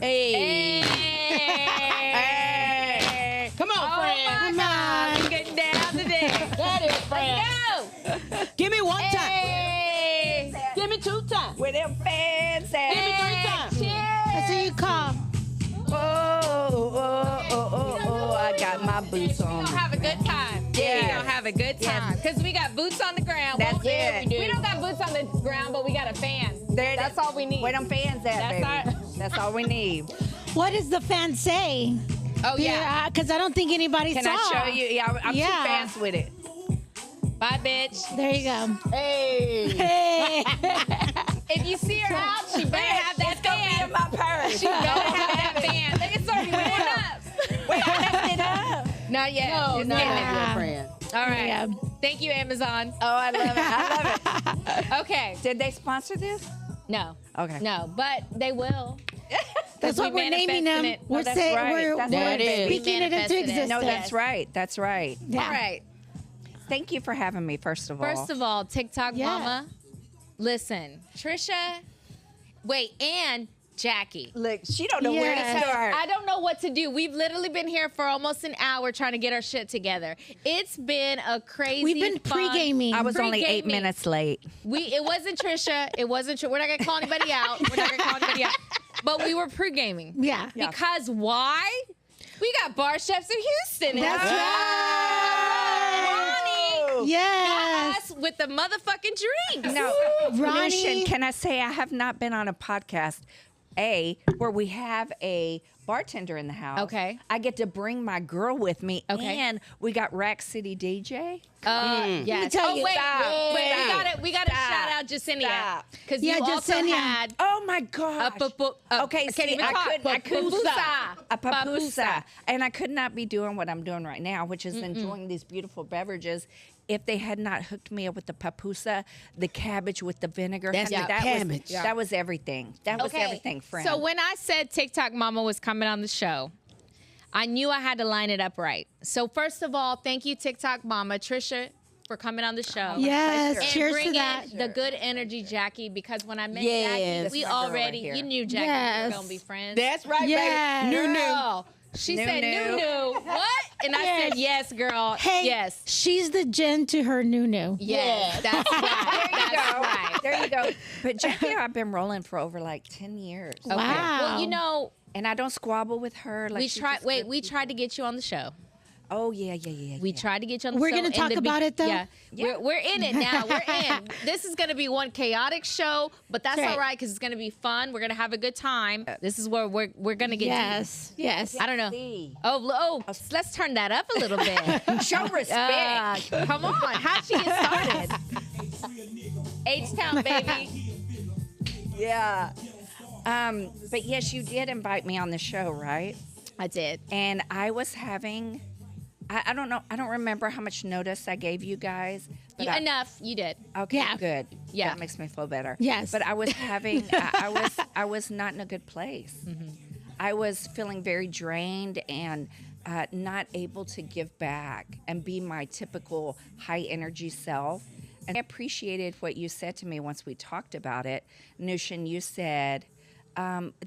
Hey. Hey. Come on, friend. Come on. We're getting down today. That is, friend. Let's go. Give me one time. Hey. Give me 2 times. With them fans. Give me 3 times. Cheers. That's what you call. I got my boots We're on. gonna have a good time. Yeah. We're gonna have a good time. Because we got boots on the ground. That's Well, it. We don't got boots on the ground, but we got a fan. There it That's is. all we need. Where them fans at, That's baby? That's all we need. What does the fan say? Oh, yeah. Because I don't think anybody Can saw. I show you? Yeah, I'm Yeah. too fast with it. Bye, bitch. There you go. Hey. Hey. If you see her out, she better have that It's gonna be fan. in my purse. She better have that fan. It's already went up. Wait, I left it up. Not yet. No, It's no, getting my there. good friend. All right. Yeah. Thank you, Amazon. Oh, I love it. I love it. Okay. Did they sponsor this? No. Okay. No, but they will. That's what we're naming them. manifested it. We're that's saying right. we're, That's we're right, baby. speaking it into Manifested it. existence. No, that's right. That's right. Yeah. All right. Thank you for having me, first of all. First of all, TikTok Yeah. mama, listen, Trisha, and Jackie. Look, she don't know where to Yes. start. I don't know what to do. We've literally been here for almost an hour trying to get our shit together. It's been a crazy We've been fun- pre-gaming. I was only 8 Pre-gaming. minutes late. It wasn't Trisha. It wasn't We're not going to call anybody out. We're not going to call anybody out. But we were pre-gaming. Yeah. Because why? We got bar chefs in Houston. That's right. Ronnie Yes. us with the motherfucking drinks. No, Ronnie. Nushin, can I say I have not been on a podcast, where we have a bartender in the house. Okay. I get to bring my girl with me. Okay. And we got Rack City DJ. Yes. tell Oh, you. wait. Stop. Wait. We got to Stop. shout out Jessenia. Stop. Because Yeah, you also Jessenia. had Oh my gosh. Okay, I can't see, even I talk. couldn't Papusa. a papusa. And I could not be doing what I'm doing right now, which is enjoying these beautiful beverages, if they had not hooked me up with the papusa, the cabbage with the vinegar. That's honey, the that cabbage. Was, that was everything. That was everything, friend. So when I said TikTok Mama was coming on the show, I knew I had to line it up right. So first of all, thank you, TikTok Mama, Trisha, for coming on the show. Yes. pleasure. And Cheers to bringing that. the good energy, Jackie, because when I met Yes. Jackie, we That's my girl already, right here. you knew Jackie Yes. was going to be friends. That's right, Yes. baby. New. Girl, she said, New. new. What? And I said, yes, girl. Hey, Yes. she's the Jen to her new. Yes, that's right. That's right. There you go. But Jackie and I have been rolling for over like 10 years. Okay. Wow. Well, you know, And I don't squabble with her. Like we she tried. just Wait, good we people. tried to get you on the show. Oh, yeah. We tried to get you on the We're show. gonna in talk the about it, though? Yeah, Yeah. We're in it now. We're in. This is going to be one chaotic show, but that's Right. all right because it's going to be fun. We're going to have a good time. This is where we're going to get Yes. Yes. deep. I don't know. See. Oh, let's turn that up a little bit. Show respect. Come on. How'd she get started? H-Town, baby. Yeah. But yes, you did invite me on the show, right? I did. And I was having, I don't know, I don't remember how much notice I gave you guys. But I- Enough. You did. Okay, Yeah. good. Yeah. That makes me feel better. Yes. But I was having, I was not in a good place. I was feeling very drained and not able to give back and be my typical high energy self. And I appreciated what you said to me once we talked about it. Nushin, you said,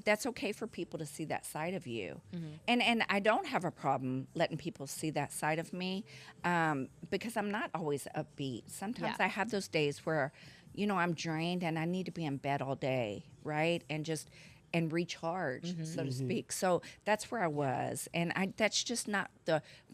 that's okay for people to see that side of you. And I don't have a problem letting people see that side of me because I'm not always upbeat. Sometimes Yeah. I have those days where, you know, I'm drained and I need to be in bed all day, right? And recharge, so to speak. So that's where I was. And that's just not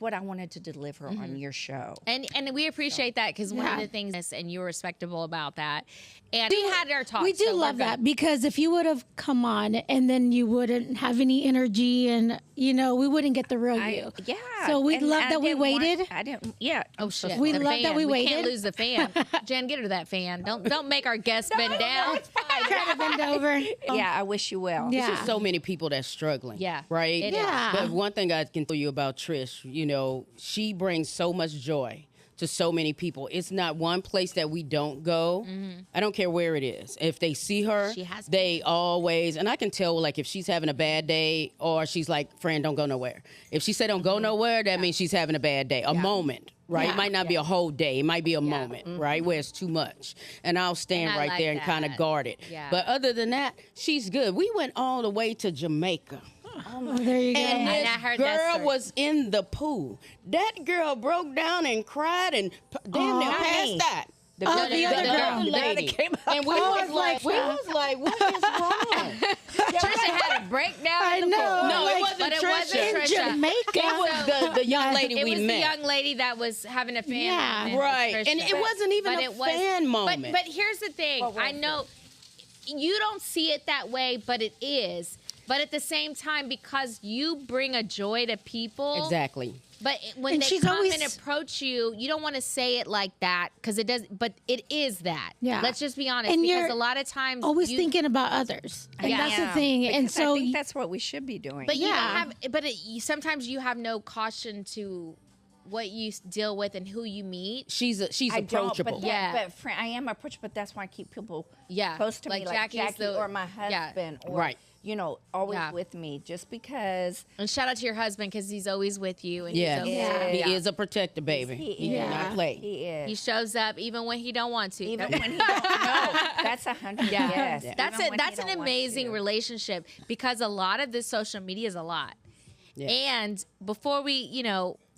what I wanted to deliver on your show. And we appreciate that because one of Yeah. the things, and you were respectable about that. And we had our talk. We do love that because if you would have come on and then you wouldn't have any energy and, you know, we wouldn't get the real you. Yeah. So we and love I that we didn't want- waited. I didn't, yeah. Oh shit! We The love that fan. we We can't waited. lose the fan. Jen, get her that fan. Don't make our guests bend down. Try to bend over. Yeah, I wish you well. Yeah. There's so many people that's struggling. Yeah, Right? it is. Yeah. But one thing I can tell you about Trish, you know, she brings so much joy to so many people. It's not one place that we don't go. I don't care where it is. If they see her, She has they always, and I can tell like if she's having a bad day or she's like, friend, don't go nowhere. If she said don't go nowhere, that means she's having a bad day, a moment. right? Yeah. It might not be a whole day. It might be a moment, right, where it's too much. And I'll stand And I right like there and kind of that. guard it. Yeah. But other than that, she's good. We went all the way to Jamaica. Oh, there you go. And I this heard that girl story. was in the pool. That girl broke down and cried and damn near passed out. The Oh, girl the other girl. lady. And we was like, what is wrong? Trisha had a breakdown. I in the know. pool. No, it wasn't But it Trisha. wasn't In Trisha. Jamaica. It was the young lady It we was met. the young lady that was having a fan Yeah. moment with Right. Trisha. And it wasn't even But a it was- fan moment. But here's the thing. What was I know you don't see it that way, but it is. But at the same time, because you bring a joy to people. Exactly. But when And they she's come always- and approach you, you don't want to say it like that because it does. But it is that. Yeah. Let's just be honest. And because you're a lot of times, Always you, thinking about others. And Yeah. that's the thing. And Because so I think that's what we should be doing. But you don't Yeah. have. But sometimes you have no caution to what you deal with and who you meet. She's I don't, approachable. but, Yeah. but friend, I am approachable, but that's why I keep people Yeah. close to Like me, like Jackie's Jackie the- or my yeah. husband, or Right. you know, always Yeah. with me, just because And shout out to your husband because he's always with you. And Yeah. he's Yeah. He is a protector, baby. he He is. do not play. He is. He shows up even when he don't want to. Even when he don't know, that's 100. Yeah. Yes, That's Even when that's he an don't want amazing to. relationship because a lot of this social media is a lot. Yeah. And before we,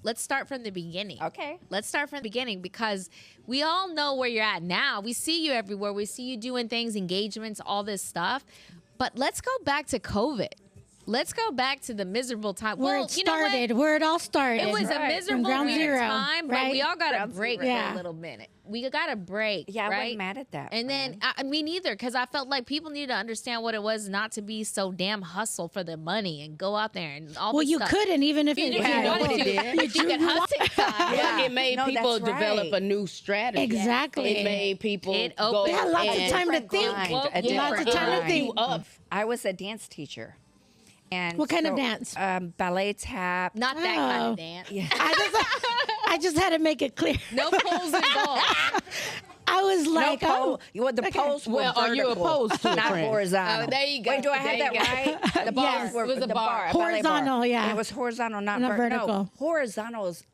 let's start from the beginning. Okay. Let's start from the beginning because we all know where you're at now. We see you everywhere. We see you doing things, engagements, all this stuff. But let's go back to COVID. Let's go back to the miserable time. where well, it you know what? started, where it all started. It was a Right. miserable From ground weird zero, time, but right? we all got a Ground break zero. for Yeah. a little minute. We got a break. Yeah, I right? wasn't mad at that. And then me neither, because I felt like people needed to understand what it was not to be so damn hustle for the money and go out there and all. Well, this you stuff. couldn't, even if You it didn't you know want what to. it did? If you could hustle TikTok. Yeah. It made No, people that's develop right. a new strategy. Exactly. It made people It go opened- Yeah, lots of and time to Different think. grind, Well, a yeah. different Lots of time to grind. think. you up. I was a dance teacher. And What kind of so, dance? Ballet tap. Not that kind Oh. of dance. Yeah. I just had to make it clear. No poles involved. I was like, no pole. Well, the poles were Well, are you vertical, opposed to it, not friend? horizontal? Oh, there you go. Wait, do I There have you that go. right? The bar. Yes, It was a bar. a ballet bar. Horizontal, yeah. It was horizontal, not Not vertical. No, horizontal is,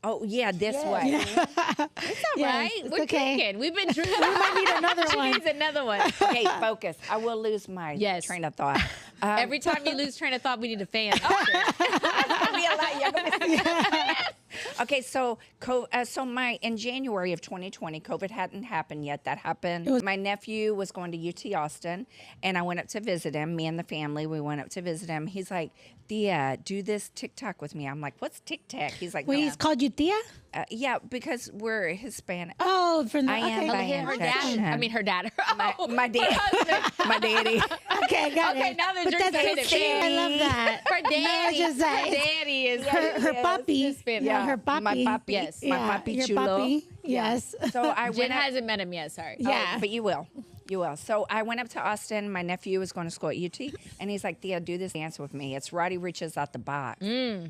this way. It's all Yeah, right. it's We're okay. drinking. We've been drinking. we might need another She one. needs another one. Okay, focus. I will lose my Yes. train of thought. Every time you lose train of thought, we need a fan. Okay, so in January of 2020, COVID hadn't happened yet. That happened. My nephew was going to UT Austin, and I went up to visit him. Me and the family, we went up to visit him. He's like, "Thea, do this TikTok with me." I'm like, "What's TikTok?" He's like, Wait, "No." he's called you Tia? Yeah, because we're Hispanic. Oh, from the I am okay. by her dad. injection. I mean, her dad. Oh, My dad. her husband. My daddy. Okay, got Okay, it. now the But drinks that's hit his it. thing. I love that. Her daddy. just Her say- daddy is. Her puppy. Hispanic. Yeah, her puppy. My puppy. Yes. My Yeah, puppy your chulo. puppy. Yes. So I Jen went up. hasn't met him yet. Sorry. Yeah. But you will. You will. So I went up to Austin. My nephew was going to school at UT, and he's like, "Thea, do this dance with me. It's Roddy Rich's Out the Box."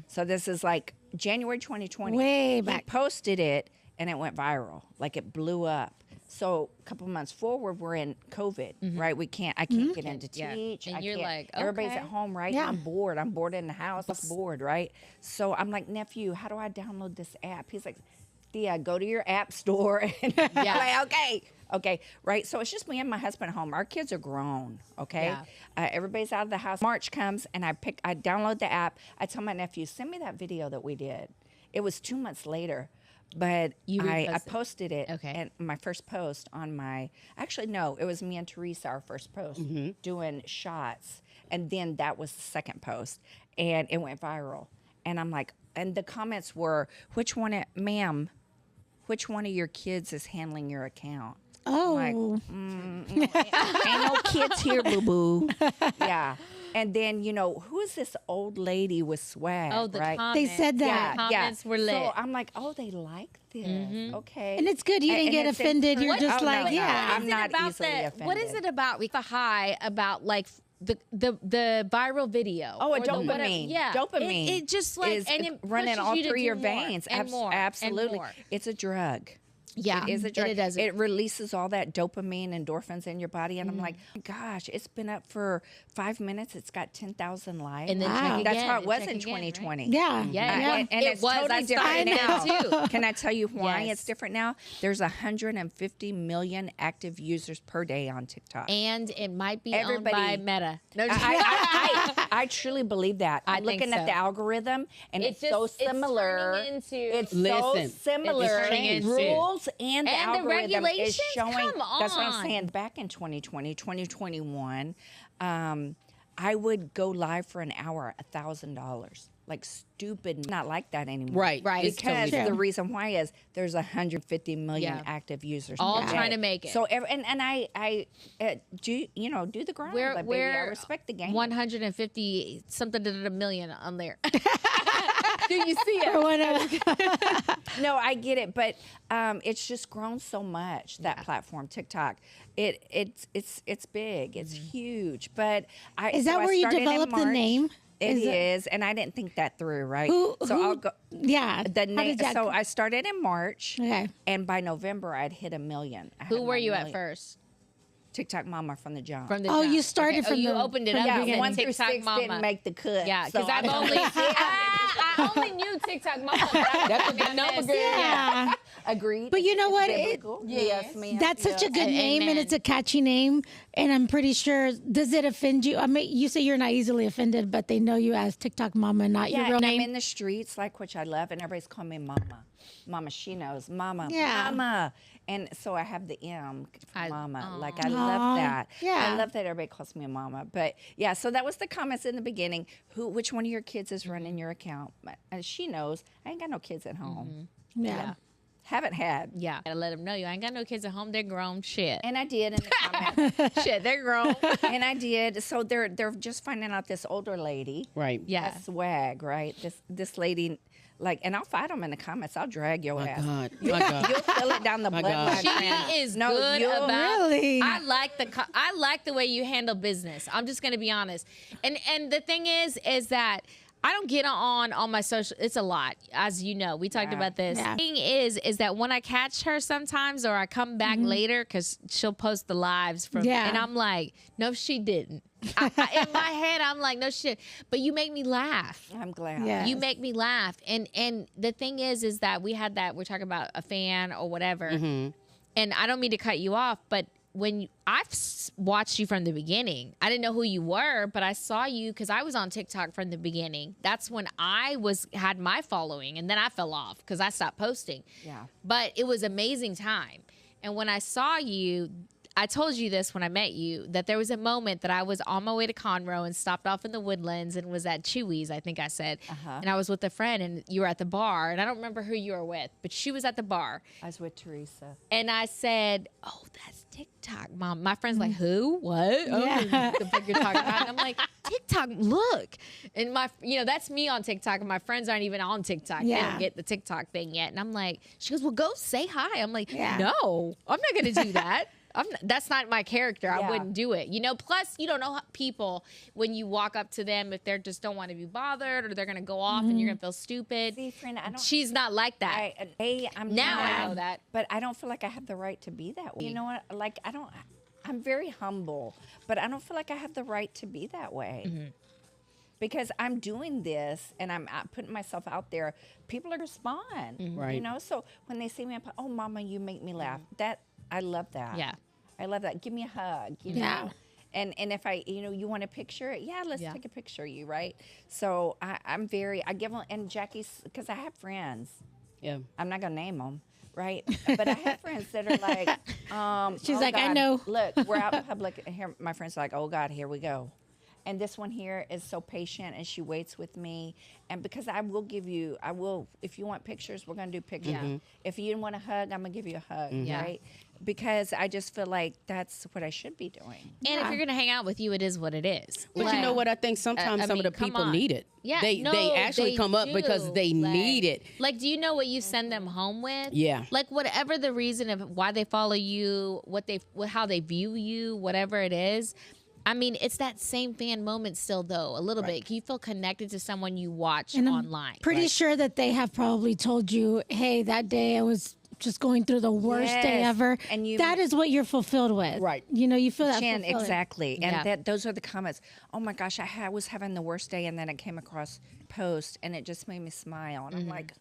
So this is like January 2020. Way He back. posted it, and it went viral. Like it blew up. So a couple months forward, we're in COVID, right? I can't get in to Yeah. teach. And I you're can't- like, everybody's okay. at home, right? Yeah. I'm bored. I'm bored in the house. I'm bored, right? So I'm like, nephew, how do I download this app? He's like, Thea, go to your app store. And I'm like, okay, right? So it's just me and my husband at home. Our kids are grown, okay? Yeah. Everybody's out of the house. March comes, and I download the app. I tell my nephew, send me that video that we did. It was 2 months later. But You I reposted. posted it. Okay. And my first post on my, actually, no, it was me and Teresa, our first post, doing shots. And then that was the second post. And it went viral. And I'm like, and the comments were, ma'am, which one of your kids is handling your account? Oh. Like, ain't no kids here, boo-boo. Yeah. And then, who is this old lady with swag, Oh, the right? comments. They said that. The comments were lit. So I'm like, oh, they like this. Okay. And it's good. You didn't And get it's offended. You're encouraging. just Oh, like, no, no. yeah. I'm not easily offended. What is it about the high about like the viral video? Oh, a or the dopamine. whatever- Yeah, Dopamine. It just like is and it running pushes all you to through do your more veins. and more Absolutely. And more. It's a drug. Yeah, it is a drug. it does. It releases all that dopamine, endorphins in your body, and I'm like, gosh, it's been up for 5 minutes. It's got 10,000 likes. And then Wow. check again. That's how it and was check in again, 2020. Right? Yeah. Yeah, And it it's was. totally I different started now. there too. Can I tell you why Yes. it's different now? There's 150 million active users per day on TikTok. And it might be Everybody- owned by Meta. No, I truly believe that. I'm think looking at so. the algorithm, and it's just- so it's similar. turning into- It's Listen, so similar. it's turning into- Rules and the And the algorithm is regulations? showing. Come That's what on. I'm saying. Back in 2020, 2021, I would go live for an hour, $1,000. Like stupid, not like that anymore. Right. Right. It's totally Because different. the reason why is there's 150 million Yeah. active users. All per trying day. to make it. So and I do do the grind, we're but baby, we're I respect the game. 150 something to the million on there. Do you see it? Or whatever. No, I get it, but it's just grown so much, that platform, TikTok. It's big, it's huge. But Is that I where you started in developed the March. name? It Is it- is, and I didn't think that through, right? Who? I'll go. Yeah. The How name. did that So go? I started in March, Okay. and by November I'd hit 1 million. I had Who were my you at million. first? TikTok Mama from the jump. From the Oh, jump. you started Okay. from you the- opened it from up. the yeah, and beginning. 1 through TikTok 6 Mama didn't make the cut. Yeah, so because I've I- only I only knew TikTok Mama. That's a good number, girl. Yeah. agreed. But you know It's what? biblical. Yes, ma'am. That's such a Yes. good name, and Amen. it's a catchy name. And I'm pretty sure, does it offend you? I mean, you say you're not easily offended, but they know you as TikTok Mama, not Yeah, your real and name. I'm in the streets, like, which I love, and everybody's calling me Mama. Mama, she knows. Mama, Yeah. Mama. And so I have the M for I- Mama. Like, Aw. I love that. Yeah. I love that everybody calls me a Mama. But, yeah, so that was the comments in the beginning. Which one of your kids is running your account? And she knows. I ain't got no kids at home. yeah. Haven't had. Yeah, gotta let them know you ain't got no kids at home. They're grown. Shit, And I did in the comments. shit, they're grown. And I did. So they're just finding out this older lady. Right. Yeah, A swag, right? This lady, like, and I'll fight them in the comments. I'll drag your My ass. God. My God. You'll feel it down the My bloodline. God. she is No, good you'll- about. Really? I like the way you handle business. I'm just gonna be honest. And the thing is that I don't get on my social. It's a lot, as you know. We talked Yeah. about this. Yeah. The thing is that when I catch her sometimes, or I come back later because she'll post the lives from, Yeah. and I'm like, no, she didn't. In my head, I'm like, no shit. But you make me laugh. I'm glad. Yeah. You make me laugh. And the thing is that we had that, we're talking about a fan or whatever. And I don't mean to cut you off, but watched you from the beginning. I didn't know who you were, but I saw you because I was on TikTok from the beginning. That's when I had my following, and then I fell off because I stopped posting. Yeah. But it was amazing time. And when I saw you, I told you this when I met you, that there was a moment that I was on my way to Conroe and stopped off in the Woodlands and was at Chewy's, I think I said. And I was with a friend, and you were at the bar, and I don't remember who you were with, but she was at the bar. I was with Teresa. And I said, oh, that's TikTok, Mom. My friend's like, who? What? Oh, Yeah. the fuck you're talking about. And I'm like, TikTok, look. And that's me on TikTok, and my friends aren't even on TikTok. They Yeah. don't get the TikTok thing yet. And I'm like, she goes, well, go say hi. I'm like, Yeah. no, I'm not going to do that. That's not my character. I Yeah. wouldn't do it. Plus, you don't know how people, when you walk up to them, if they just don't want to be bothered, or they're going to go off and you're going to feel stupid. See, friend, I don't. She's not like that. I'm Now not, I know that. but I don't feel like I have the right to be that way. You know what? Like, I'm very humble, but I don't feel like I have the right to be that way. Because I'm doing this and I'm putting myself out there, people are respond. You Right. know, so when they see me, I'm like, oh, Mama, you make me laugh. I love that. Yeah. I love that. Give me a hug. You Yeah. know. And if you want a picture, yeah, let's Yeah. take a picture of you, right? So I give them, and Jackie's, because I have friends. Yeah. I'm not gonna name them, right? But I have friends that are like, She's oh like, I God, know. Look, we're out in public, and here my friends are like, oh God, here we go. And this one here is so patient, and she waits with me. And because if you want pictures, we're gonna do pictures. If you want a hug, I'm gonna give you a hug, Yeah. right? Because I just feel like that's what I should be doing. And if you're going to hang out with you, it is what it is. But you know what? I think sometimes I some mean, of the come people on. need it. Yeah, They actually come up because do. they need it. Like, do you know what you send them home with? Yeah. Like, whatever the reason of why they follow you, how they view you, whatever it is. I mean, it's that same fan moment still, though, a little bit. You feel connected to someone you watch And I'm online. pretty sure that they have probably told you, hey, that day I was just going through the worst day Yes. ever. And that is what you're fulfilled with. Right. You know, you feel that Jen, fulfilling. exactly. And Yeah. those are the comments. Oh my gosh, I was having the worst day, and then I came across post, and it just made me smile. And I'm like,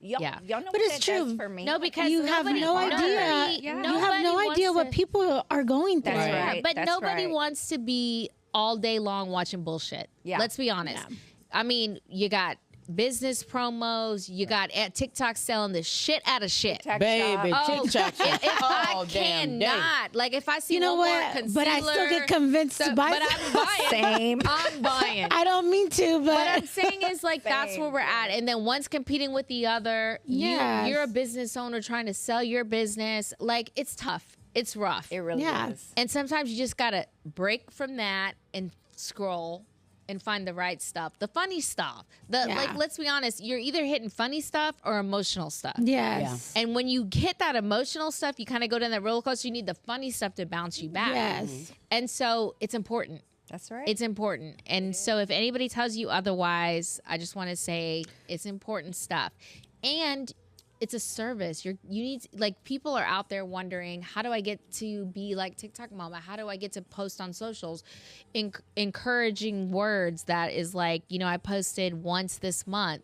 y'all, Yeah. y'all know But what it's that does true. for me? No, because You have nobody- no idea. nobody- You have nobody no wants idea what to- people are going through. That's Yeah, right. but That's nobody right. wants to be all day long watching bullshit. Yeah. Let's be honest. Yeah. I mean, you got business promos, you got TikTok selling the shit out of shit. Tech Baby, shop. Oh, TikTok. if I all damn day. cannot, like if I see You know one more what? concealer, But I still get convinced to buy But I'm buying. Same. I'm buying. I don't mean to, What but I'm saying is like that's Same. where we're at, and then one's competing with the other. Yes. You're a business owner trying to sell your business. Like it's tough. It's rough. It really Yeah. is. And sometimes you just gotta break from that and scroll and find the right stuff, the funny stuff. Yeah. Like, let's be honest, you're either hitting funny stuff or emotional stuff. yes. And when you hit that emotional stuff, you kind of go down that roller coaster. You need the funny stuff to bounce you back. Yes. And so it's important. That's right. It's important. And so if anybody tells you otherwise, I just want to say it's important stuff. And it's a service. You need like people are out there wondering, how do I get to be like TikTok mama? How do I get to post on socials? Encouraging words that is like, you know, I posted once this month.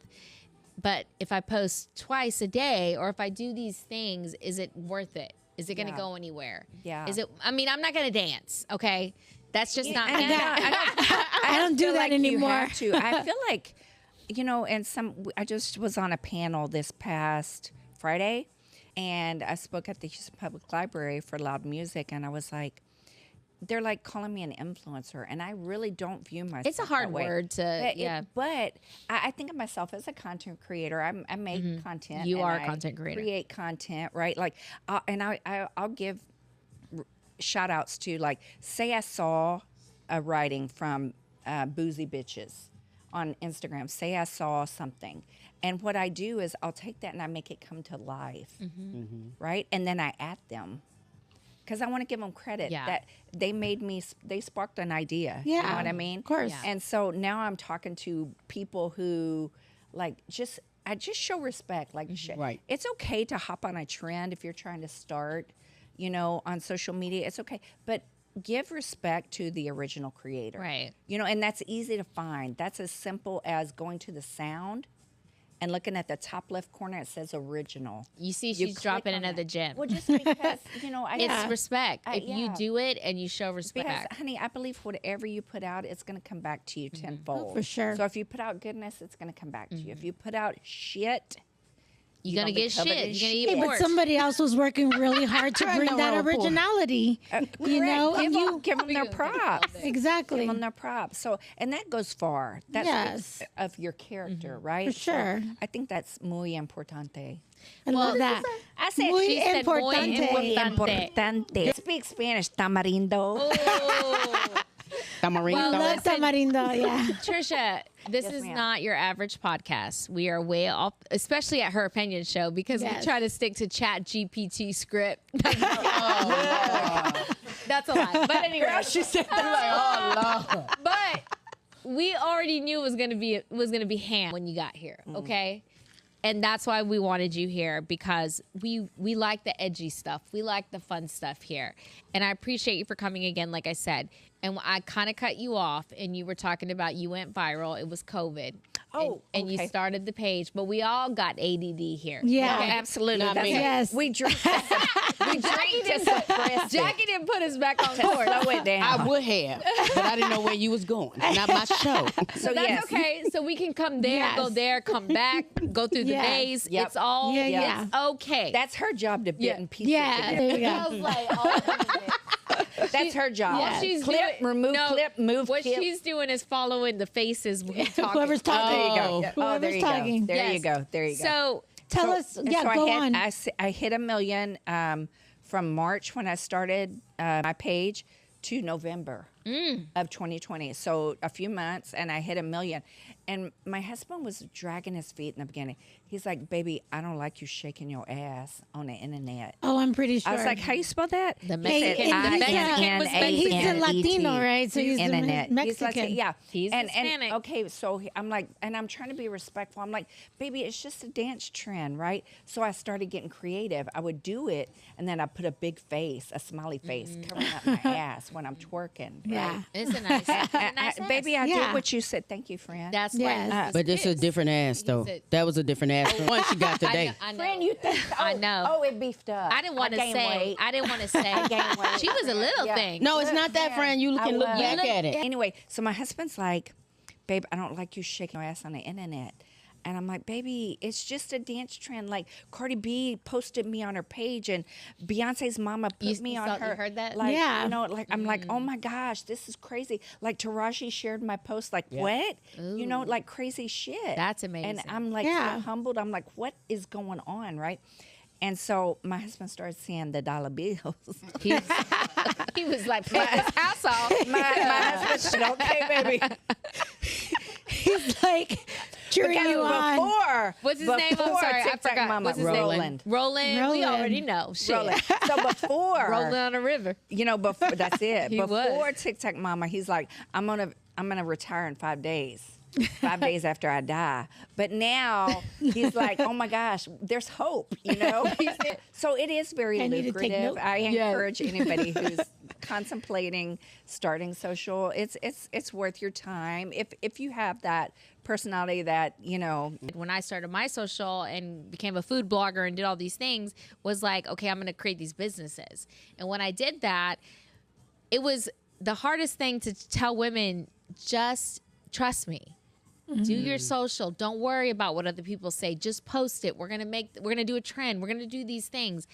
But if I post twice a day or if I do these things, is it worth it? Is it going to Yeah. go anywhere? Yeah. Is it I mean, I'm not going to dance, okay? That's just not And me. I don't do feel that like anymore. You have to. I feel like, you know, I just was on a panel this past Friday, and I spoke at the Houston Public Library for loud music, and I was like, they're like calling me an influencer, and I really don't view myself. It's a hard that way. word to, But I think of myself as a content creator. I make content. You and are a I content creator. Create content, right? Like, I'll give shout outs to, like, say I saw a writing from Boozy Bitches on Instagram. Say I saw something. And what I do is I'll take that and I make it come to life, right? And then I add them. Because I want to give them credit Yeah. that they sparked an idea. You know Yeah, what I mean? of course. Yeah. And so now I'm talking to people who, like, I just show respect. Like, Right. it's okay to hop on a trend if you're trying to start, you know, on social media. It's okay. But give respect to the original creator. Right. You know, and that's easy to find. That's as simple as going to the sound and looking at the top left corner, it says original. You see, You she's click dropping on another that. gem. Well, just because, you know, It's respect. If you yeah. do it and you show Because, respect. honey, I believe whatever you put out, it's going to come back to you tenfold. Oh, for sure. So if you put out goodness, it's going to come back to you. If you put out shit, You're going to gonna get be covered shit. in You're going to shit. eat Hey, but pork. somebody else was working really hard to bring that know, poor. originality. You know, and you give them their props. exactly. Give them their props. So, and that goes far. That's Yes. of your character, right? For sure. So I think that's muy importante. I love that. I said Muy she said muy importante. muy importante. importante. Speak Spanish, tamarindo. Oh. Tamarindo. I love tamarindo. Yeah. Trisha, this Yes, is ma'am. not your average podcast. We are way off, especially at Her Opinion Show, because we Yes. try to stick to Chat GPT script. That's a lie. But anyway, She said that like, oh Lord. but we already knew it was gonna be ham when you got here, okay? And that's why we wanted you here, because we like the edgy stuff. We like the fun stuff here. And I appreciate you for coming again, like I said. And I kind of cut you off, and you were talking about you went viral. It was COVID. Oh, and you okay. started the page. But we all got ADD here. Yeah. Oh, absolutely. Not That's me. it. Yes. We drink. We drink to suppress Jackie didn't put us back on it. course. Slow it down. I would have, but I didn't know where you was going. Not my show. So That's yes. okay. So we can come there, Yes. go there, come back, go through the Yes. days. Yep. It's all Yeah, yeah. it's okay. That's her job to bit and pieces. Yeah. There you I go. was like, oh, That's her job. All she's Clip, doing, remove clip, move What clip. she's doing is following the faces when he's talking. Whoever's talking. There you go. Oh. Yeah. Whoever's there you talking. go. There Yes. you go. There you go. So Tell us. Yeah, so go I hit, on. I hit 1 million from March when I started my page to November. of 2020. So a few months, and I hit 1 million. And my husband was dragging his feet in the beginning. He's like, baby, I don't like you shaking your ass on the internet. Oh, I'm pretty sure. I was like, how you spell that? The Mexican- Mexican, the Mexican was He's a Mexican. Latino, right? So he's the internet. Mexican. Yeah. He's and Hispanic. okay, so I'm like, and I'm trying to be respectful. I'm like, baby, it's just a dance trend, right? So I started getting creative. I would do it, and then I put a big face, a smiley face, covering up my ass when I'm twerking. Yeah. Right? It's a nice, it's a nice ass. Baby, I Yeah. did what you said. Thank you, friend. That's Yes. right. But it's a different ass, though. said- That was a different ass. The one she got today. I know. Friend, you think? Oh, I know. Oh, it beefed up. I didn't want to gained say. weight. I didn't want to say. gained weight. She was a little Yeah. thing. No, it's not that, friend. You can look was. back at it. Anyway, so my husband's like, babe, I don't like you shaking your ass on the internet. And I'm like, baby, it's just a dance trend. Like Cardi B posted me on her page, and Beyonce's mama put me you on saw- her. you heard that? Like, Yeah. you know, like I'm like, oh my gosh, this is crazy. Like Taraji shared my post, like what? You know, like crazy shit. That's amazing. And I'm like Yeah. so humbled. I'm like, what is going on, right? And so my husband started seeing the dollar bills. He was like, pay this house off. my husband said, okay, baby. He's like cheering Because you on. before, What's his name? I'm before sorry, I TikTok forgot. Mama, What's his name? Roland. Roland. We Roland. already know. Shit. Roland. So before, Rolling on a river. you know, before that's it. He Before was. TikTok Mama, he's like, I'm gonna retire in 5 days. 5 days after I die. But now he's like, oh my gosh, there's hope, you know? So it is very I need to take lucrative. note. I encourage anybody who's contemplating starting social. It's worth your time. If you have that personality that, you know, When I started my social and became a food blogger and did all these things, was like, okay, I'm going to create these businesses. And when I did that, it was the hardest thing to tell women, just trust me. Do your social. Don't worry about what other people say. Just post it. We're gonna do a trend. We're gonna do these things.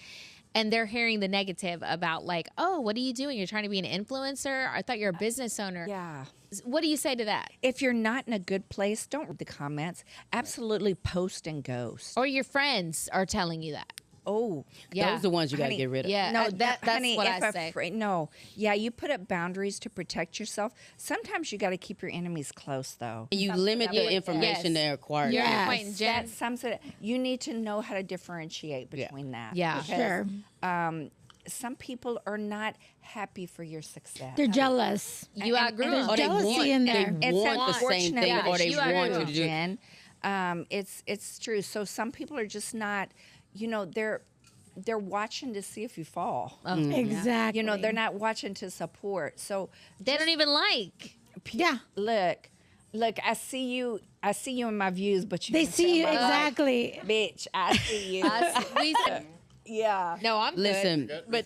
And they're hearing the negative about like, oh, what are you doing? You're trying to be an influencer? I thought you're a business owner. yeah. What do you say to that? If you're not in a good place, don't read the comments. Absolutely post and ghost. Or your friends are telling you that. Oh, Yeah. Those are the ones you got to Honey, get rid of. Yeah. no, that's honey, what if I a say. no, yeah, you put up boundaries to protect yourself. Sometimes you got to keep your enemies close, though. You limit the information Yes. they acquire. You're Yes. acquainting Jen. That sums it. You need to know how to differentiate between that. Yeah. Because, Sure. some people are not happy for your success. They're jealous. You outgrew and them. there's Or they jealousy want, in they there. It's want the same unfortunate, thing, yeah, or they you want agree. you to do. Jen. It's true. So some people are just not. You know, they're watching to see if you fall. Exactly. You know, they're not watching to support. So They don't even like. Yeah. look, I see you in my views, but you They can see you tell my life. exactly. Bitch, I see you. Yeah. No, I'm Listen, good.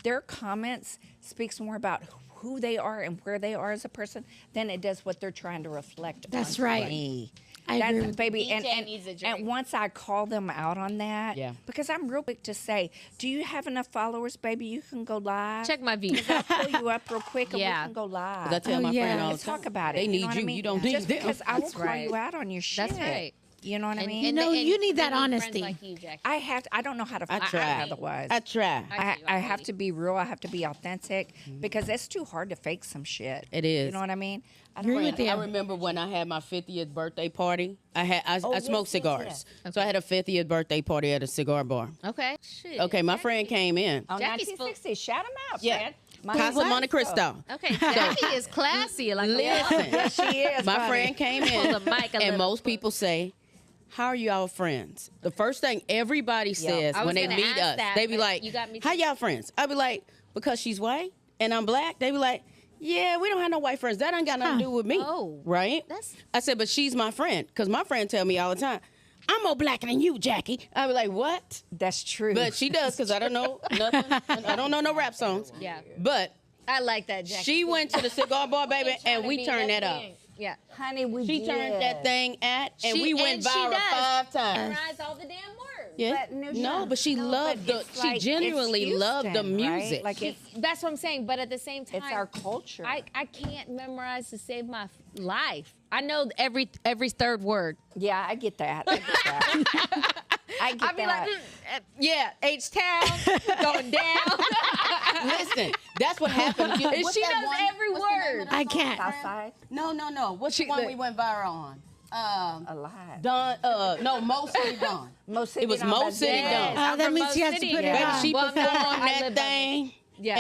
Their comments speaks more about who they are and where they are as a person than it does what they're trying to reflect. That's onto right. Me. I agree That's with baby, DJ needs a drink. and once I call them out on that, Yeah. because I'm real quick to say, do you have enough followers, baby? You can go live. Check my views. I'll pull you up real quick and Yeah. we can go live. 'Cause I tell Oh, my yeah. friend all the Let's time. talk about it. They need know what you. I mean? You don't need Just them. because I will That's call right. you out on your shit. That's right. You know what I mean? You know, you need that friends honesty. Like you, Jackie. I have. I don't know how to I fight try. otherwise. I try. I have to be real. I have to be authentic because it's too hard to fake some shit. It is. You know what I mean? I Agree don't with you. I remember when I had my 50th birthday party. I yes, smoked yes, cigars, yes. so I had a 50th birthday party at a cigar bar. Okay. Shit. Okay, my friend came in. On Jackie's 1960, shout them out, Yeah. friend. Casa Monte Cristo. Okay, Jackie is classy. Like Listen, Yes, she is. my honey. friend came Pull in, the mic a and little most people say, "How are y'all friends?" The first thing everybody says I was when they gonna meet ask us, that, they be but like, you got me "How too." y'all friends?" I be like, "Because she's white and I'm black." They be like, "Yeah, we don't have no white friends. That ain't got nothing to do with me." Oh. Right? That's- I said, "But she's my friend," because my friend tell me all the time, "I'm more black than you, Jackie." I be like, "What?" That's true. But she does because I don't know nothing. I don't know no rap songs. Yeah. But I like that, Jackie. she went to the cigar bar, baby, and we turned that up. Yeah. honey, we She did. turned that thing at, and She- we went and she viral does. 5 times. Memorize all the damn words. Yeah. But No, but she loved but the. it's She like- genuinely it's loved the Houston, right? music. Like it's That's what I'm saying. But at the same time, our culture. I can't memorize to save my life. I know every third word. Yeah, I get that. I get that. I get I'll be that. like, yeah, H-Town, going down. Listen, That's what happened. She knows every word. I can't. Outside, No. What's the one we went viral on? a lot. No, Mo City Dawn. Mo City It was Dawn, Mo that's City it. Dawn. That from means Mo she has to City. put it Baby, on. she Well, performed no, I that live thing, Yeah.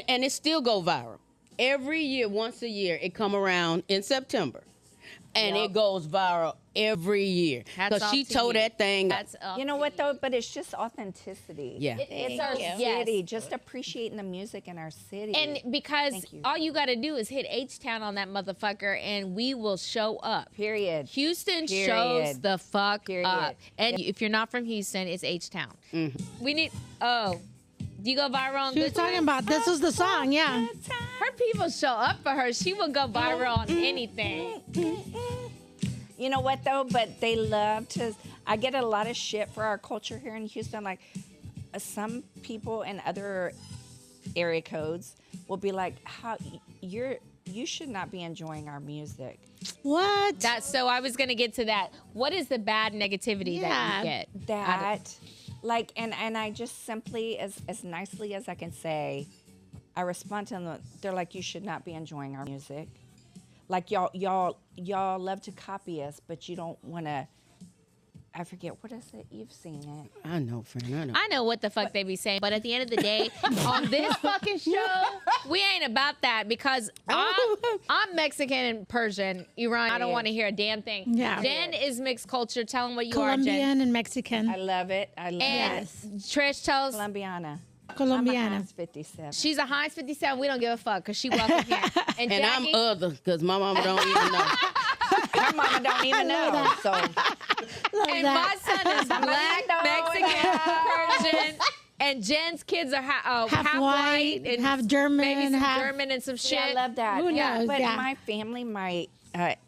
and it still go viral. Every year, once a year, it come around in September, and it goes viral every year. Hats Because off she to told you. that thing. You know what though? But it's just authenticity. Yeah. It's Our our city, just appreciating the music in our city. And because Thank you. all you got to do is hit H-Town on that motherfucker, and we will show up. period. Houston Period. shows the fuck Period. up. And if you're not from Houston, it's H-Town. We need. Oh, do you go viral on She was Good talking Times? about this was the song, yeah. Her people show up for her. She will go viral on anything. You know what though? But they love to. I get a lot of shit for our culture here in Houston. Like some people in other area codes will be like, "How you should not be enjoying our music." What? So I was gonna get to that. What is the bad negativity that Yeah. you get? That, like, and I just simply, as nicely as I can say, I respond to them. They're like, "You should not be enjoying our music." Like y'all love to copy us, but you don't want to. I forget what is it. You've seen it. I know, friend. I know. I know what the fuck they be saying, but at the end of the day, on this fucking show, we ain't about that because I'm Mexican and Persian, Iran. I don't want to hear a damn thing. Yeah. Jen is mixed culture. Tell them what you are, Jen. Colombian and Mexican. I love it. I love And it. Trish tells Colombiana. Colombiana. I'm a 57. she's a Heinz 57. We don't give a fuck because she welcome here. And And I'm Jackie, other, because my mama don't even know. Her mama don't even know. So Love and that. my son is black, Mexican, Persian. And Jen's kids are half white and half German, maybe some half German and some shit. I love that. Who Yeah, knows? but Yeah. my family, my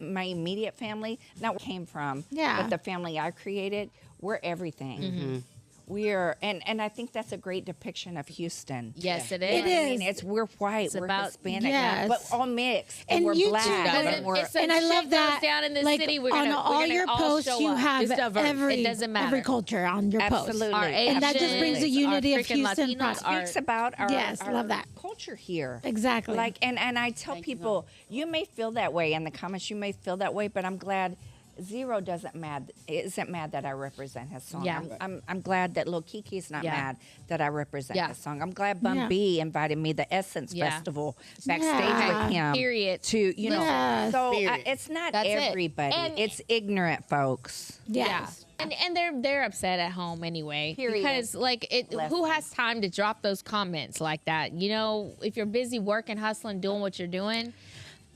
immediate family, not where I came from, Yeah. but the family I created, we're everything. We're and I think that's a great depiction of Houston. Yes, it You know is. what I mean, we're white, we're about- Hispanic, Yes. but all mixed, and, And we're you too, black, guys. and we're If some And I shit love goes that. down in this like city, we're on gonna, all we're gonna your all posts, show you up. have It's diverse. every It doesn't matter. every culture on your posts. Absolutely. Our And that just brings the Asians, unity our of freaking Houston Latinos, proud. our- speaks about our, Yes, our love that. culture here. Exactly. Like, and I tell people, you may feel that way in the comments. You may feel that way, but I'm glad Zero isn't mad that I represent his song. Yeah. I'm glad that Lil Kiki's not Yeah. mad that I represent Yeah. his song. I'm glad Bun Yeah. B invited me the Essence Yeah. Festival backstage Yeah. with him. Period. To Yes. so Period. it's not That's it. everybody. And- it's ignorant folks. yes. And they're upset at home anyway. Period. Because like Bless who them. has time to drop those comments like that? You know, if you're busy working, hustling, doing what you're doing.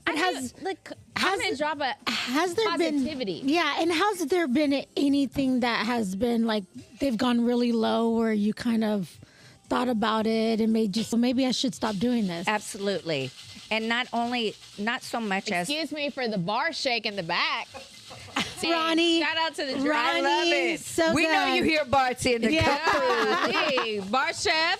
But has I'm gonna drop a has there positivity. been and has there been anything that has been like they've gone really low where you kind of thought about it and made you so maybe I should stop doing this? Absolutely. And not so much as Excuse me for the bar shake in the back. Ronnie, Shout out to the drive. I love it. So we know good. you hear Bart's in the Hey, bar chef.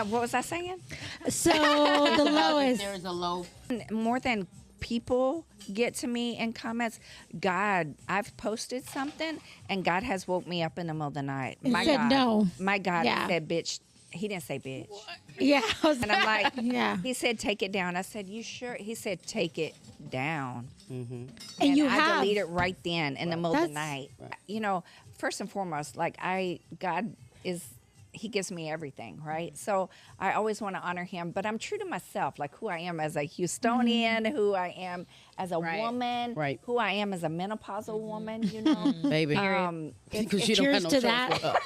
What was I saying? So the lowest. There is a low. More than people get to me in comments, God, I've posted something and God has woke me up in the middle of the night. And My said God, no. my God Yeah. said bitch. He didn't say bitch. Yeah. I was- And I'm like, Yeah. He said take it down. I said, you sure? He said take it down. and I you have deleted right then in the middle of the That's- night. You know, first and foremost, like God is. He gives me everything, right? So I always want to honor him, but I'm true to myself, like who I am as a Houstonian, who I am as a Right. woman, Right. who I am as a menopausal woman, you know. Baby. It's Because you don't Cheers have no to choice that. with her.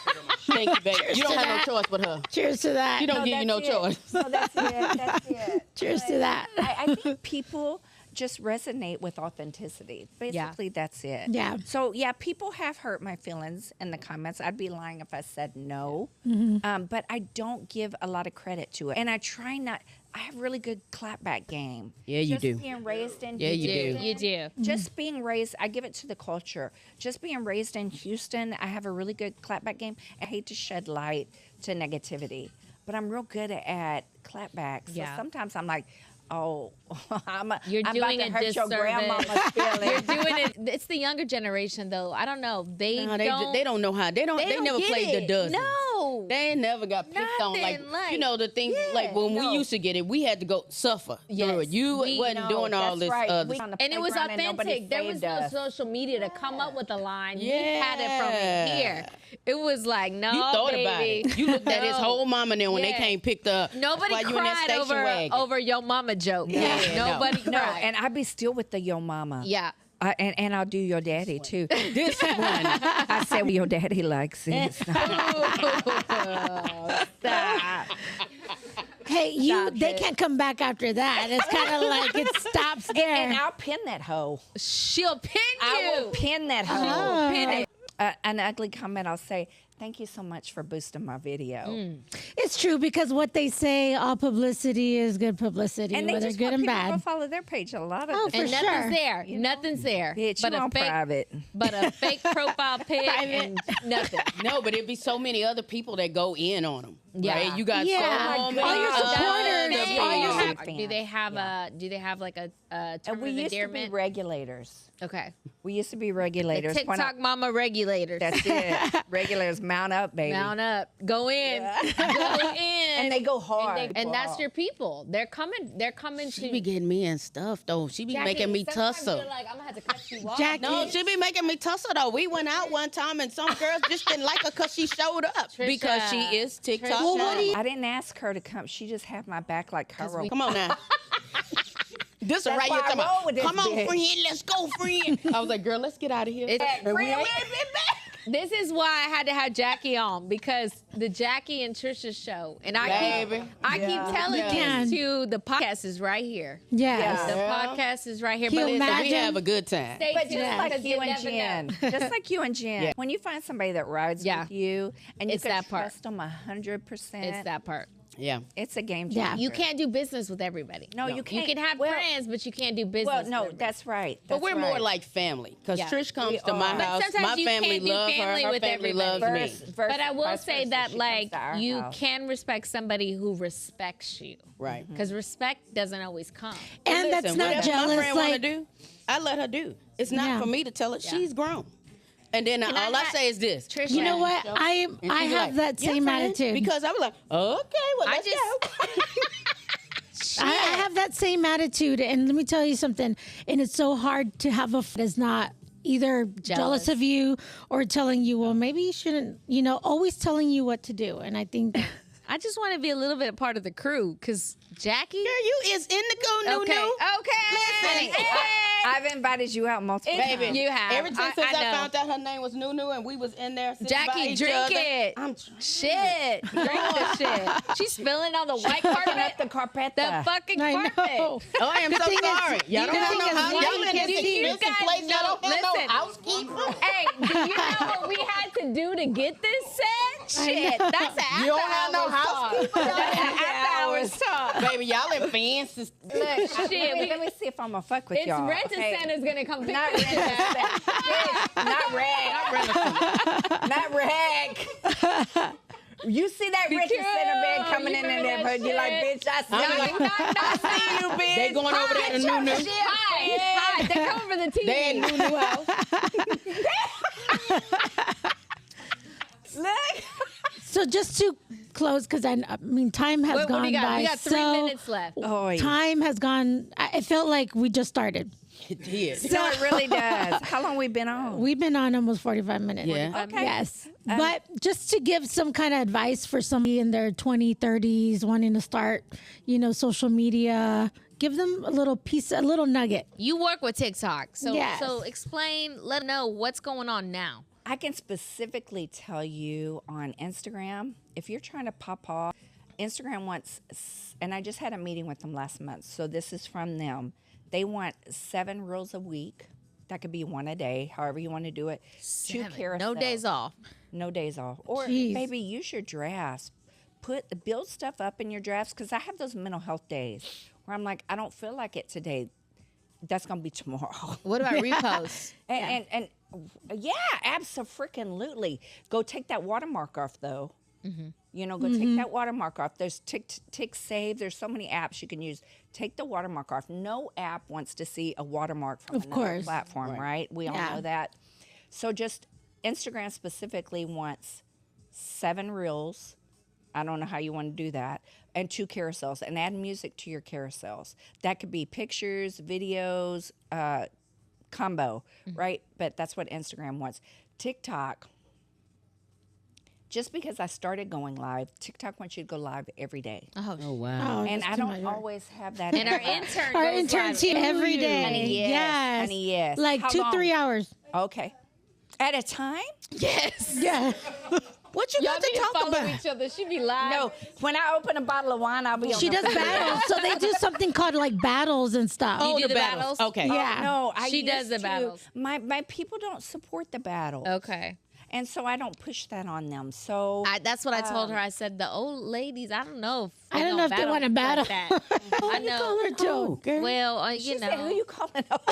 Thank you, baby. You don't to have that. no choice with her. cheers to that. You don't give you no that's it. choice. So that's it. That's it. Cheers to that. I think people just resonate with authenticity. Basically, that's it. Yeah. So, yeah, people have hurt my feelings in the comments. I'd be lying if I said no. But I don't give a lot of credit to it. And I try not. I have really good clapback game. Yeah, you just do. Being raised in Yeah, you Houston, do. You do. Just being raised, I give it to the culture. Just being raised in Houston, I have a really good clapback game. I hate to shed light to negativity, but I'm real good at clapbacks. So Yeah. sometimes I'm like, oh, I'm You're about doing to a hurt your disservice. grandmama's feelings. You're doing it. It's the younger generation, though. I don't know. They No, don't. they don't know how. They don't never get played it. the dozen. No, No. They ain't never got picked on. Nothing, like- You know, the things, like when we used to get it, we had to go suffer through it. You wasn't doing all this other We on the And it was playground and nobody authentic. There was saved no us. social media to come up with a line. We Yeah. had it from in here. It was like, no, You thought baby. about it. You looked at his No. whole mama then when they Yeah. came picked up. Nobody while you in that cried station wagon. over your mama joke. Yeah, no. Nobody No, cried. and I be still with the yo mama. Yeah. And I'll do your daddy too. This one. I said, well, your daddy likes it. Stop. Hey, they can't come back after that. It's kind of like it stops there. And I'll pin that hoe. She'll pin you. I will pin that hoe. Oh. Pin it. An ugly comment, I'll say, thank you so much for boosting my video. It's true because what they say, all publicity is good publicity, And they whether just good want and people to go bad. follow their page. A lot of Oh, the for And sure. nothing's there. Nothing's there. bitch, but you a on fake, private. but a fake profile pic and nothing. No, but it'd be so many other people that go in on them. Yeah. Right? You got Yeah. so All many your other supporters, people. all your fans. Do they have do they have like a term And we of used to be endearment? regulators. Okay. We used to be The regulators. When TikTok mama regulators. that's it. Regulators mount up, baby. Mount up. Go in. Go in. And they go hard. And that's your people. They're coming She to be getting me in stuff though. She be Jackie, making me sometimes tussle. you're like, I'm gonna have to cut you off. Jackie- No, she be making me tussle though. We went out one time and some girls just didn't like her because she showed up because she is TikTok. Trisha. Well, Shine. I didn't ask her to come. She just had my back like Carol. Come on now. This is That's right why here. I Come roll with on, this come on, bitch. friend. Let's go, friend. I was like, girl, let's get out of here. This is why I had to have Jackie on because the Jackie and Trisha show, and I Baby. keep telling Yeah. this to the podcast is right here. Yes. The podcast is right here. Can you But it's- imagine? We have a good time. Stay But tuned just like because you and never Jen, know. just like you and Jen, when you find somebody that rides Yeah. with you and you It's can that part. trust them 100%, It's that part. Yeah. it's a game Yeah. changer. You can't do business with everybody. No, you You can't. can have Well- friends, but you can't do business. Well, with no, everybody. that's right. But That's we're more right. like family because Yeah. Trish comes We to my are. But house. sometimes My you family can't do loves family her. Her with family everybody. loves me. Verse- But I will vice say versa. that, She comes like, to our you house. can respect somebody who respects you. Right. Because respect doesn't always come. And that's Listen, not whatever jealous. my friend want to Like, do, I let her do. It's not Yeah. for me to tell her. She's grown. And then all I say is this. Trish, you know what? And I she's have like, that "Yeah, same friend," attitude. Because I was like, okay, well, let's go. I have that same attitude, and let me tell you something. And it's so hard to have a friend that's not either jealous of you or telling you, well, maybe you shouldn't. You know, always telling you what to do. And I think I just want to be a little bit a part of the crew because Jackie. Girl, you is in the go Okay. new. Okay. Listen, I've invited you out multiple Baby, times. You have. Ever since I know. found out her name was Nunu and we was in there sitting by Jackie, each drink other, it. I'm trying. Shit. Drink the shit. She's spilling on the white carpet. up the carpet. The fucking I carpet. know. Oh, I am so thing is, sorry. Y'all the don't have thing no is, house. why Y'all you in can't this do- you expensive guys place. Y'all don't have listen. no housekeeper. Hey, do you know what we had to do to get this set? Shit, that's an after You don't have no hours talk. housekeeper. That's an after hours talk. Baby, y'all in fancy. Look, shit, Let me see if I'm gonna fuck with it's y'all. Rent a Center's gonna come pick Not this rent shit up. Not rag. Not rag. You see that rent a center bed coming in there, but you're like, bitch, I see you, bitch. They going over there to Nunu. Hi, they're coming for the TV. They in Nunu house. Look. so. Just to close, because I mean, time has What gone we got? by. We got 3 so minutes left. Oh, yeah. time has gone. It felt like we just started. It did. No, it really does. How long we been on? We've been on almost 45 minutes. Yeah. Okay. Yes. But just to give some kind of advice for somebody in their 20s, 30s wanting to start, social media, give them a little piece, a little nugget. You work with TikTok, so Yes. explain, let them know what's going on now. I can specifically tell you on Instagram, if you're trying to pop off, Instagram wants, and I just had a meeting with them last month, so this is from them. They want 7 reels a week. That could be 1 a day, however you want to do it. 2 carousels. No days off. No days off. Or Jeez. maybe use your drafts. Build stuff up in your drafts, because I have those mental health days where I'm like, I don't feel like it today. That's gonna be tomorrow. What about reposts? And yeah, absolutely. Go take that watermark off though. Go take that watermark off. There's Tick Save. There's so many apps you can use. Take the watermark off. No app wants to see a watermark from another course. platform, right? We all Yeah. know that. So just Instagram specifically wants 7 reels. I don't know how you want to do that. And 2 carousels, and add music to your carousels. That could be pictures, videos, combo, right? But that's what Instagram wants. TikTok, just because I started going live, TikTok wants you to go live every day. Oh, wow. And that's I too don't much. always have that. And our in intern Our goes intern live see every day. Honey, yes. Honey, yes. Like How 2-3 long? hours. Okay. At a time? Yes. Yeah. What you Y'all got need to to talk follow about? each other. She be live. No. When I open a bottle of wine, I'll be on She the does battles. So they do something called like battles and stuff. You do the the battles. battles? Okay. Yeah. No, I She does used the to. battles. My people don't support the battle. Okay. And so I don't push that on them. So That's what I told her. I said, the old ladies, I don't know if I don't know if they want to battle. Like that. I know. Call her Joe, girl. Well, she you said, who know, you calling up?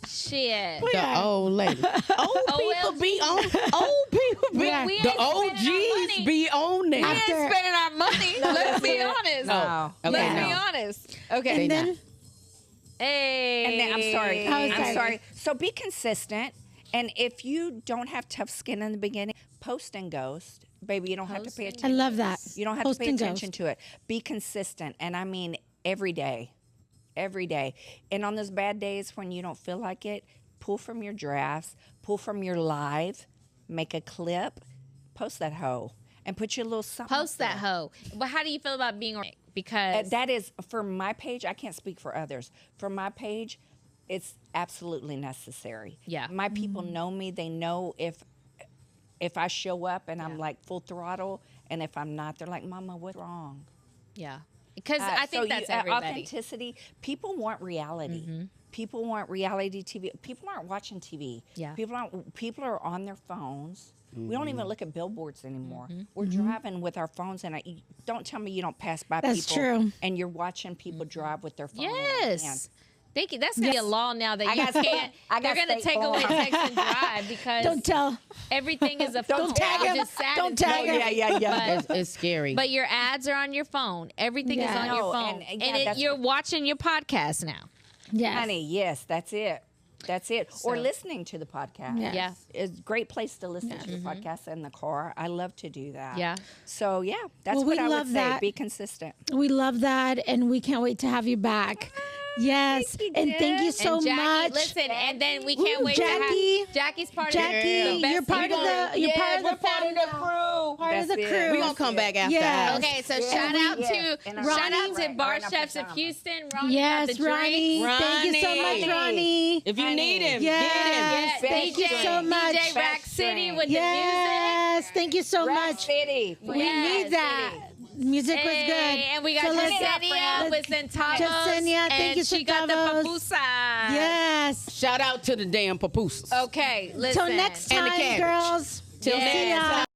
shit. The old lady. Old people be on. Old people be. Yeah. We ain't The spending our OGs money. be on there. We ain't spending our money. Let's be honest. No. Okay, Let's no. be honest. Okay. They And then not. Hey. And then, I'm sorry. Oh, I'm sorry. sorry. So be consistent. And if you don't have tough skin in the beginning, post and ghost. Baby, you don't have to pay I attention. love that. You don't have Post to pay and attention ghost. to it. Be consistent. And I mean every day. Every day. And on those bad days when you don't feel like it, pull from your drafts, pull from your live, make a clip, post that hoe, and put your little something. Post that hoe. But how do you feel about being organic? Because That is, for my page, I can't speak for others. For my page, it's absolutely necessary. Yeah. My people know me. They know if I show up and I'm like full throttle, and if I'm not, they're like, Mama, what's wrong? yeah. Because I think that's everybody. Authenticity. People want reality. People want reality TV. People aren't watching TV. Yeah. People are on their phones. We don't even look at billboards anymore. We're driving with our phones, and don't tell me you don't pass by That's people. true. And you're watching people drive with their phone. in their hand. Yes. Thank you. That's gonna be a law now that you can't. They're gonna State take away Farm. text and drive because Don't tell. everything is a phone. Don't tag It's him. just sad Don't and tag sad. him. Yeah. It's scary. But your ads are on your phone. Everything is Yeah. on No, your phone, and, yeah, that's you're what- watching your podcast now. Yes. Honey, yes, that's it. That's it. Or listening to the podcast. Yes. Yeah. It's a great place to listen to the podcast in the car. I love to do that. Yeah. So, yeah, that's Well, what we I love would say. that. Be consistent. We love that, and we can't wait to have you back. Yes, you, and thank you Jess. so and Jackie, much. listen, and then we can't Ooh, wait Jackie. to have Jackie's part Jackie, of the you're best part of the you're part of the family. crew. Part of That's the it. crew. We're going to come back after Yes. hours. Okay, so Yeah. shout out Yes. to And our shout out to Ronnie. Bar Ronnie Chefs of Pajama. Houston. Ronnie Yes, got the Ronnie. drinks. Thank you so much, Ronnie. Ronnie. If you Honey. need him, Yes. get him. Thank you Best so drink. much. DJ Rack Best City drink. with Yes, thank you so Rack much. City. We Yes. need that. Music was Hey, good. and we got So let's- Jessenia with centavos. Jessenia, thank and you, she got the centavos. papusa. Yes. Shout out to the damn pupusas. Okay, listen. Till next And the time, cabbage. girls. Till Yes. next time.